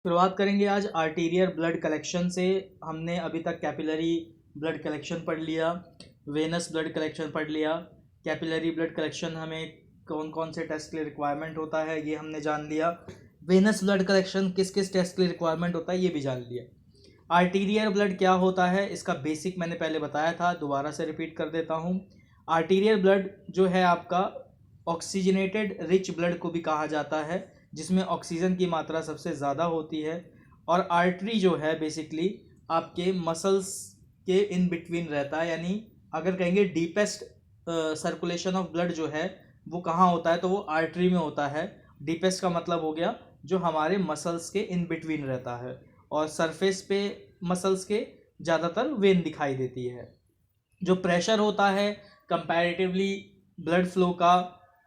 शुरुआत करेंगे आज आर्टीरियर ब्लड कलेक्शन से। हमने अभी तक कैपिलरी ब्लड कलेक्शन पढ़ लिया, वेनस ब्लड कलेक्शन पढ़ लिया। कैपिलरी ब्लड कलेक्शन हमें कौन कौन से टेस्ट के लिए रिक्वायरमेंट होता है ये हमने जान लिया। वेनस ब्लड कलेक्शन किस किस टेस्ट के लिए रिक्वायरमेंट होता है ये भी जान लिया। आर्टीरियर ब्लड क्या होता है इसका बेसिक मैंने पहले बताया था, दोबारा से रिपीट कर देता हूँ। आर्टीरियर ब्लड जो है आपका ऑक्सीजनेटेड रिच ब्लड को भी कहा जाता है, जिसमें ऑक्सीजन की मात्रा सबसे ज़्यादा होती है। और आर्टरी जो है बेसिकली आपके मसल्स के इन बिटवीन रहता है, यानी अगर कहेंगे डीपेस्ट सर्कुलेशन ऑफ ब्लड जो है वो कहाँ होता है तो वो आर्टरी में होता है। डीपेस्ट का मतलब हो गया जो हमारे मसल्स के इन बिटवीन रहता है, और सरफेस पे मसल्स के ज़्यादातर वेन दिखाई देती है। जो प्रेशर होता है कंपैरेटिवली ब्लड फ्लो का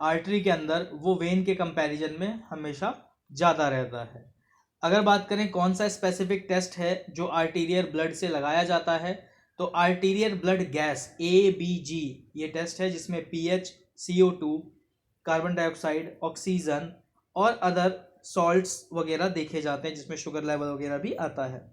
आर्टरी के अंदर, वो वेन के कंपैरिजन में हमेशा ज़्यादा रहता है। अगर बात करें कौन सा स्पेसिफिक टेस्ट है जो आर्टीरियर ब्लड से लगाया जाता है, तो आर्टीरियर ब्लड गैस ABG ये टेस्ट है, जिसमें pH, CO2, carbon dioxide, oxygen और अदर सॉल्ट्स वगैरह देखे जाते हैं, जिसमें शुगर लेवल वगैरह भी आता है।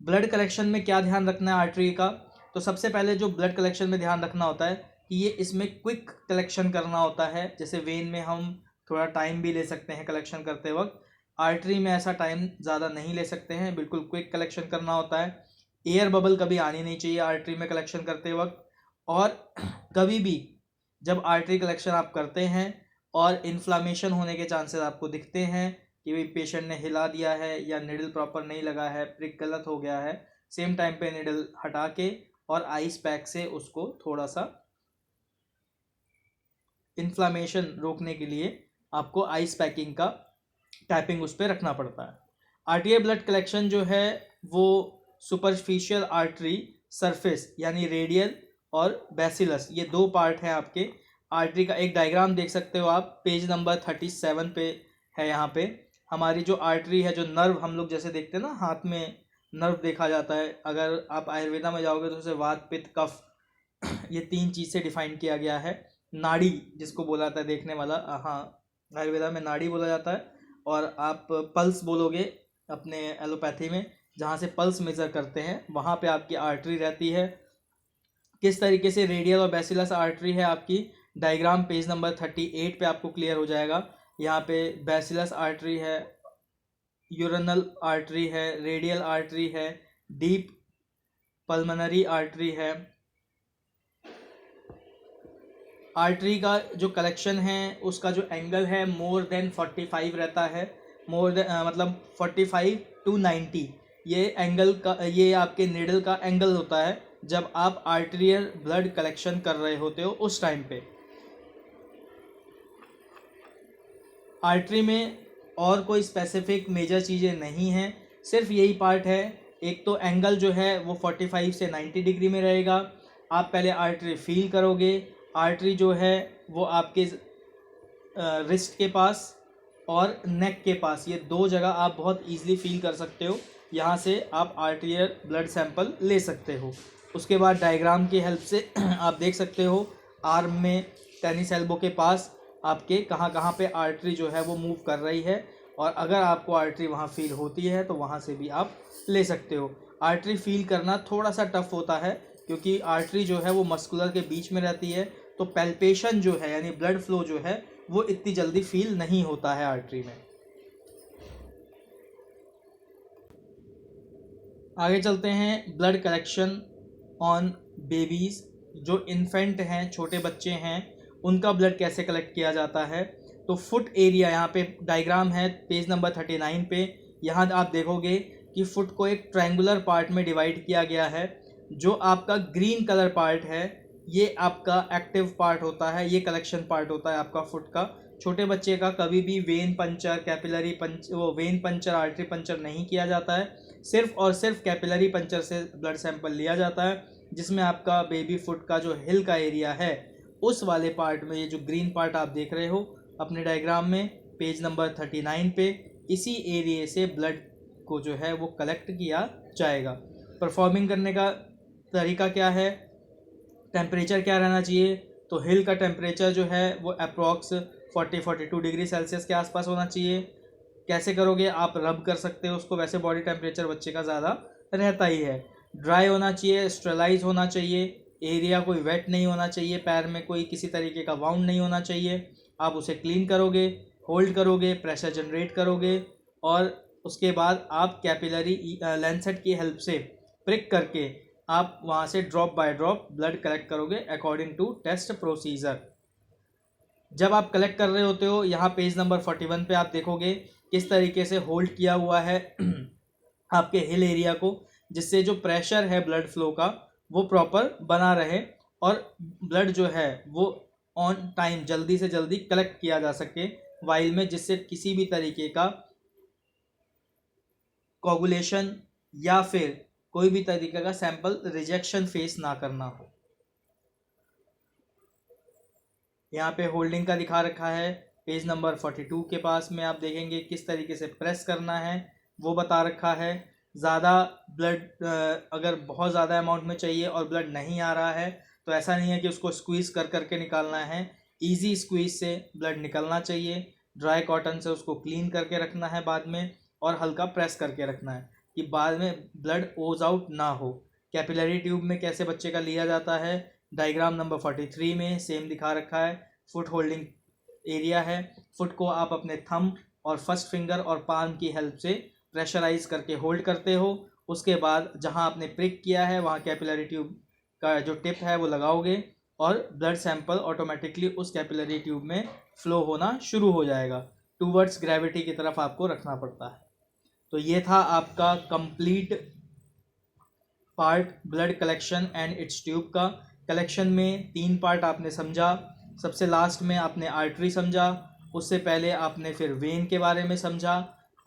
ब्लड कलेक्शन में क्या ध्यान रखना है आर्टरी का, तो सबसे पहले जो ब्लड कलेक्शन में ध्यान रखना होता है कि ये इसमें क्विक कलेक्शन करना होता है। जैसे वेन में हम थोड़ा टाइम भी ले सकते हैं कलेक्शन करते वक्त, आर्टरी में ऐसा टाइम ज़्यादा नहीं ले सकते हैं, बिल्कुल क्विक कलेक्शन करना होता है। एयर बबल कभी आनी नहीं चाहिए आर्टरी में कलेक्शन करते वक्त। और कभी भी जब आर्टरी कलेक्शन आप करते हैं और इन्फ्लामेशन होने के चांसेस आपको दिखते हैं कि भाई पेशेंट ने हिला दिया है या निडल प्रॉपर नहीं लगा है, प्रिक गलत हो गया है, सेम टाइम पे निडल हटा के और आइस पैक से उसको थोड़ा सा इन्फ्लामेशन रोकने के लिए आपको आइस पैकिंग का टैपिंग उस पर रखना पड़ता है। आर्टीरियर ब्लड कलेक्शन जो है वो सुपरफिशियल आर्टरी सरफेस यानी रेडियल और बैसिलस, ये दो पार्ट हैं आपके आर्टरी का। एक डायग्राम देख सकते हो आप, पेज नंबर 37 पे है। यहाँ पे हमारी जो आर्टरी है, जो नर्व हम लोग जैसे देखते हैं ना हाथ में नर्व देखा जाता है, अगर आप आयुर्वेदा में जाओगे तो उसे वात पित्त कफ ये तीन चीज़ से डिफाइन किया गया है। नाड़ी जिसको बोला जाता है देखने वाला, हाँ आयुर्वेदा में नाड़ी बोला जाता है। और आप पल्स बोलोगे अपने एलोपैथी में, जहाँ से पल्स मेज़र करते हैं वहाँ पे आपकी आर्टरी रहती है। किस तरीके से रेडियल और बैसिलस आर्टरी है आपकी, डायग्राम पेज नंबर 38 पे आपको क्लियर हो जाएगा। यहाँ पे बैसिलस आर्टरी है, यूरिनल आर्टरी है, रेडियल आर्टरी है, डीप पल्मनरी आर्टरी है। आर्टरी का जो कलेक्शन है उसका जो एंगल है मोर देन 45 रहता है, मोर देन मतलब 45 to 90, ये एंगल का, ये आपके निडल का एंगल होता है जब आप आर्टरियल ब्लड कलेक्शन कर रहे होते हो उस टाइम पे। आर्टरी में और कोई स्पेसिफिक मेजर चीज़ें नहीं हैं, सिर्फ यही पार्ट है। एक तो एंगल जो है वो 45 से 90 डिग्री में रहेगा। आप पहले आर्टरी फील करोगे, आर्टरी जो है वो आपके रिस्ट के पास और नेक के पास, ये दो जगह आप बहुत ईजिली फील कर सकते हो। यहाँ से आप आर्टरियल ब्लड सैंपल ले सकते हो। उसके बाद डायग्राम की हेल्प से आप देख सकते हो आर्म में टेनिस एल्बो के पास आपके कहाँ कहाँ पे आर्टरी जो है वो मूव कर रही है, और अगर आपको आर्टरी वहाँ फील होती है तो वहाँ से भी आप ले सकते हो। आर्टरी फील करना थोड़ा सा टफ होता है क्योंकि आर्टरी जो है वो मस्कुलर के बीच में रहती है, तो पैल्पेशन जो है यानी ब्लड फ्लो जो है वो इतनी जल्दी फील नहीं होता है आर्टरी में। आगे चलते हैं, ब्लड कलेक्शन ऑन बेबीज़, जो इन्फेंट हैं, छोटे बच्चे हैं, उनका ब्लड कैसे कलेक्ट किया जाता है। तो फुट एरिया, यहाँ पे डायग्राम है पेज नंबर 39 पे, यहाँ आप देखोगे कि फुट को एक ट्रायंगुलर पार्ट में डिवाइड किया गया है। जो आपका ग्रीन कलर पार्ट है ये आपका एक्टिव पार्ट होता है, ये कलेक्शन पार्ट होता है आपका फुट का। छोटे बच्चे का कभी भी वेन पंचर, कैपिलरी पंच, वो वेन पंचर, आर्टरी पंचर नहीं किया जाता है, सिर्फ और सिर्फ कैपिलरी पंचर से ब्लड सैंपल लिया जाता है, जिसमें आपका बेबी फुट का जो हिल का एरिया है उस वाले पार्ट में, ये जो ग्रीन पार्ट आप देख रहे हो अपने डायग्राम में पेज नंबर 39 पे, इसी एरिया से ब्लड को जो है वो कलेक्ट किया जाएगा। परफॉर्मिंग करने का तरीका क्या है, टेम्परेचर क्या रहना चाहिए, तो हिल का टेम्परेचर जो है वो अप्रॉक्स 40-42 डिग्री सेल्सियस के आसपास होना चाहिए। कैसे करोगे, आप रब कर सकते हो उसको, वैसे बॉडी टेम्परेचर बच्चे का ज़्यादा रहता ही है। ड्राई होना चाहिए, स्टेलाइज होना चाहिए, एरिया कोई वेट नहीं होना चाहिए, पैर में कोई किसी तरीके का वाउंड नहीं होना चाहिए। आप उसे क्लीन करोगे, होल्ड करोगे, प्रेशर जनरेट करोगे और उसके बाद आप कैपिलरी लैंसेट की हेल्प से प्रिक करके आप वहाँ से drop by drop blood collect करोगे अकॉर्डिंग टू टेस्ट प्रोसीजर। जब आप कलेक्ट कर रहे होते हो, यहाँ पेज नंबर 41 पे आप देखोगे किस तरीके से होल्ड किया हुआ है आपके हिल एरिया को, जिससे जो प्रेशर है ब्लड फ्लो का वो प्रॉपर बना रहे और ब्लड जो है वो ऑन टाइम जल्दी से जल्दी कलेक्ट किया जा सके वाइल में, जिससे किसी भी तरीके का कोगुलेशन या फिर कोई भी तरीके का सैंपल रिजेक्शन फेस ना करना हो। यहाँ पे होल्डिंग का दिखा रखा है पेज नंबर 42 के पास में, आप देखेंगे किस तरीके से प्रेस करना है वो बता रखा है। ज़्यादा ब्लड अगर बहुत ज़्यादा अमाउंट में चाहिए और ब्लड नहीं आ रहा है तो ऐसा नहीं है कि उसको स्क्वीज़ कर करके निकालना है, इजी स्क्वीज से ब्लड निकलना चाहिए। ड्राई कॉटन से उसको क्लीन करके रखना है बाद में और हल्का प्रेस करके रखना है कि बाद में ब्लड ओज आउट ना हो। कैपिलरी ट्यूब में कैसे बच्चे का लिया जाता है, डायग्राम नंबर 43 में सेम दिखा रखा है। फुट होल्डिंग एरिया है, फुट को आप अपने थंब और फर्स्ट फिंगर और पाल्म की हेल्प से प्रेशराइज करके होल्ड करते हो। उसके बाद जहां आपने प्रिक किया है वहां कैपिलरी ट्यूब का जो टिप है वो लगाओगे और ब्लड सैंपल ऑटोमेटिकली उस कैपिलरी ट्यूब में फ्लो होना शुरू हो जाएगा। टूवर्ड्स ग्रेविटी की तरफ आपको रखना पड़ता है। तो ये था आपका complete part blood collection and its tube का। कलेक्शन में 3 पार्ट आपने समझा। सबसे लास्ट में आपने आर्टरी समझा, उससे पहले आपने फिर वेन के बारे में समझा,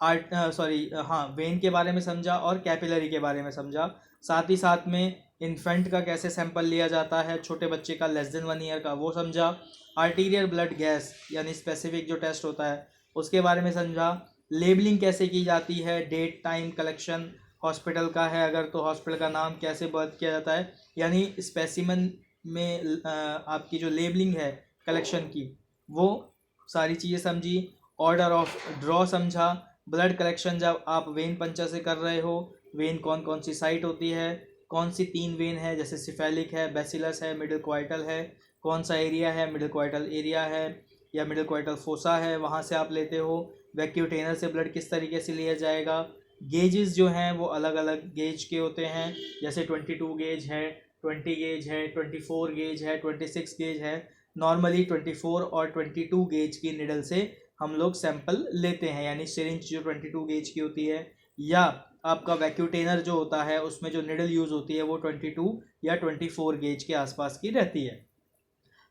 वेन के बारे में समझा और कैपिलरी के बारे में समझा। साथ ही साथ में इन्फेंट का कैसे सैंपल लिया जाता है, छोटे बच्चे का लेस देन 1 ईयर का, वो समझा। आर्टीरियल ब्लड गैस यानी स्पेसिफिक जो टेस्ट होता है उसके बारे में समझा। लेबलिंग कैसे की जाती है, डेट टाइम कलेक्शन हॉस्पिटल का है अगर तो हॉस्पिटल का नाम कैसे बर्थ किया जाता है, यानी स्पेसिमन में आपकी जो लेबलिंग है कलेक्शन की वो सारी चीज़ें समझी। ऑर्डर ऑफ ड्रॉ समझा। ब्लड कलेक्शन जब आप वेन पंचर से कर रहे हो, वेन कौन कौन सी साइट होती है, कौन सी 3 वेन है, जैसे सिफेलिक है, बेसिलस है, मिडिल क्वाइटल है, कौन सा एरिया है, मिडिल क्वाइटल एरिया है या मिडिल क्वाइटल फोसा है, वहाँ से आप लेते हो। वैक्यूटेनर से ब्लड किस तरीके से लिया जाएगा। गेजेस जो हैं वो अलग अलग गेज के होते हैं, जैसे 22 गेज है, 20 गेज है, 24 गेज है, 26 गेज है। नॉर्मली 24 और 22 गेज की निडल से हम लोग सैंपल लेते हैं, यानी सिरिंज जो 22 गेज की होती है या आपका वैक्यूटेनर जो होता है उसमें जो निडल यूज़ होती है वो 22 या 24 गेज के आसपास की रहती है।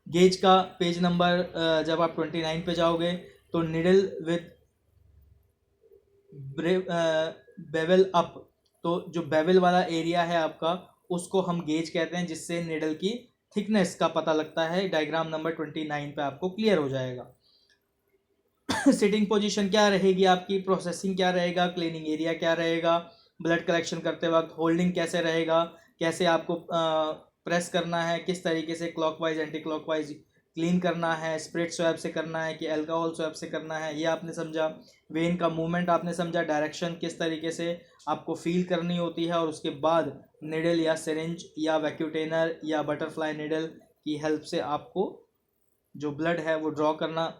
गेज का पेज नंबर जब आप 29 पे जाओगे तो निडल विद बेवल अप, तो जो बेवल वाला एरिया है आपका उसको हम गेज कहते हैं, जिससे निडल की थिकनेस का पता लगता है। डायग्राम नंबर 29 पे आपको क्लियर हो जाएगा। सिटिंग पोजीशन क्या रहेगी आपकी, प्रोसेसिंग क्या रहेगा, क्लीनिंग एरिया क्या रहेगा, ब्लड कलेक्शन करते वक्त होल्डिंग कैसे रहेगा, कैसे आपको प्रेस करना है, किस तरीके से क्लॉकवाइज एंटी क्लॉकवाइज क्लीन करना है, स्प्रिट स्वैब से करना है कि अल्कोहल स्वैब से करना है, ये आपने समझा। वेन का मूवमेंट आपने समझा, डायरेक्शन किस तरीके से आपको फील करनी होती है और उसके बाद निडल या सिरिंज या वैक्यूटेनर या बटरफ्लाई निडल की हेल्प से आपको जो ब्लड है वो ड्रॉ करना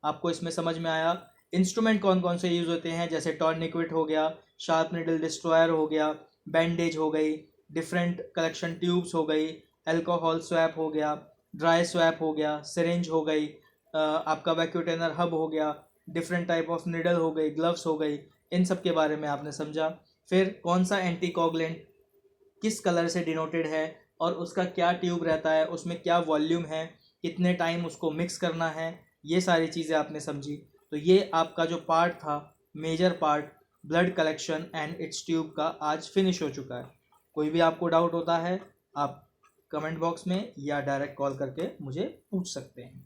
आपको इसमें समझ में आया। इंस्ट्रूमेंट कौन कौन से यूज़ होते हैं, जैसे टॉर्निक्विट हो गया, शार्प निडल डिस्ट्रॉयर हो गया, बैंडेज हो गई, डिफरेंट कलेक्शन ट्यूब्स हो गई, अल्कोहल स्वैप हो गया, ड्राई स्वैप हो गया, सिरिंज हो गई, आपका वैक्यूटेनर हब हो गया, डिफरेंट टाइप ऑफ निडल हो गई, ग्लव्स हो गई, इन सब के बारे में आपने समझा। फिर कौन सा एंटीकोगुलेंट किस कलर से डिनोटेड है और उसका क्या ट्यूब रहता है, उसमें क्या वॉल्यूम है, कितने टाइम उसको मिक्स करना है, ये सारी चीज़ें आपने समझी। तो ये आपका जो पार्ट था, major part blood collection and its tube का, आज फिनिश हो चुका है। कोई भी आपको डाउट होता है आप कमेंट बॉक्स में या डायरेक्ट कॉल करके मुझे पूछ सकते हैं।